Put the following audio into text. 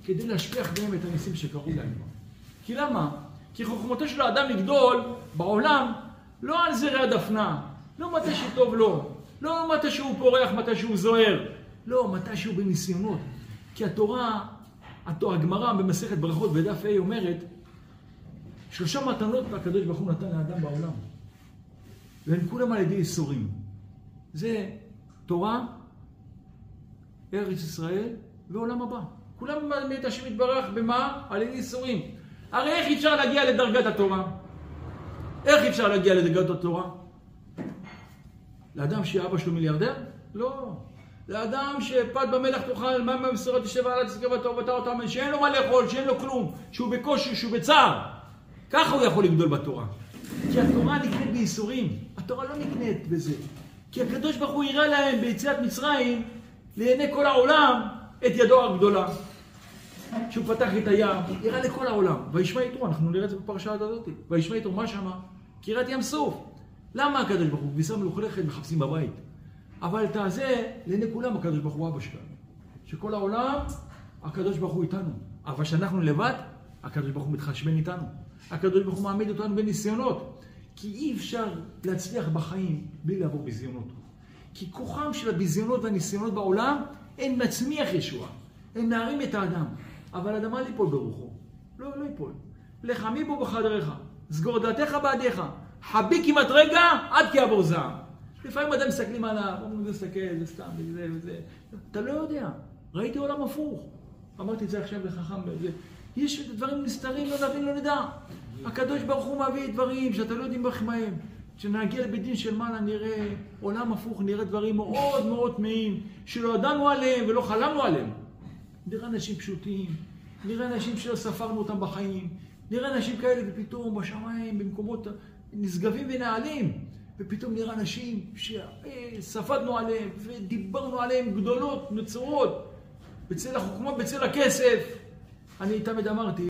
כדי להשפיח בהם את הניסים שקרו להם. כי למה? כי חוכמתו של האדם לגדול בעולם לא על זרי הדפנה, לא מתי שטוב לו, לא מתי שהוא פורח, מתי שהוא זוהר, לא, מתי שהוא בניסיונות. כי התורה, הגמרא במסכת ברכות בדף ה' אומרת, 3 מתנות הקדוש ברוך הוא נתן לאדם בעולם. והם כולם על ידי ייסורים. זה תורה, ארץ ישראל ועולם הבא. כולם מאת השם יתברך במה? על ידי ייסורים. הרי איך אפשר להגיע לדרגת התורה? איך אפשר להגיע לדרגת התורה? לאדם שאבא שלו מיליארדר? לא. לאדם שפת במלח תאכל, מים בבשרה תשב ועלה תשגב ותאהבתה אותם, שאין לו מה לאכול, שאין לו כלום, שהוא בקושי, שהוא בצער. ככה הוא יכול לגדול בתורה. כי התורה נקנית בייסורים. התורה לא נקנית בזה. כי הקדוש ברוך הוא יראה להם ביציאת מצרים, לעיני כל העולם, את ידו הגדולה. שהוא פתח את הים, יראה לכל העולם. וישמע יתרו, אנחנו נראה את זה בפרשה הזאת. וישמע יתרו, מה שמה? קריאת ים סוף. למה הקדוש ברוך הוא? כביסה מלוכלכת מחפשים בבית. אבל את הזה, לעיני כולם הקדוש ברוך הוא אבא שלנו. שכל העולם, הקדוש ברוך הוא איתנו. אבל שאנחנו לבד, הקדוש ברוך הוא מתחשבן איתנו. הקדוש ברוך הוא מעמיד אותנו בניסיונות. כי אי אפשר להצליח בחיים בלי לעבור ביזיונות. כי כוחם של הביזיונות והניסיונות בעולם, אין מצמיח ישוע. הם נערים את האדם. אבל האדם אל ייפול ברוחו. לא ייפול. לחמי בו בחדריך. סגור דעתך בעדיך. חבי כמעט רגע עד כי יעבור זעם. לפעמים אדם מסתכלים עליו, אומרים זה סתכל, זה סתם, זה וזה. אתה לא יודע. ראיתי עולם הפוך. אמרתי את זה עכשיו לחכם. יש דברים נסתרים, לא נבין, לא נדע. הקדוש ברוך הוא מביא דברים שאתה לא יודעים איך מהם. כשנגיע לבית דין של מעלה נראה עולם הפוך, נראה דברים מאוד מאוד טמאים, שלא ידענו עליהם ולא חלמנו עליהם. נראה אנשים פשוטים, נראה אנשים שלא ספרנו אותם בחיים, נראה אנשים כאלה ופתאום בשמיים, במקומות נשגבים ונעלים, ופתאום נראה אנשים שספדנו עליהם ודיברנו עליהם גדולות, נצורות, בצל החוכמה, בצל הכסף. אני תמיד אמרתי,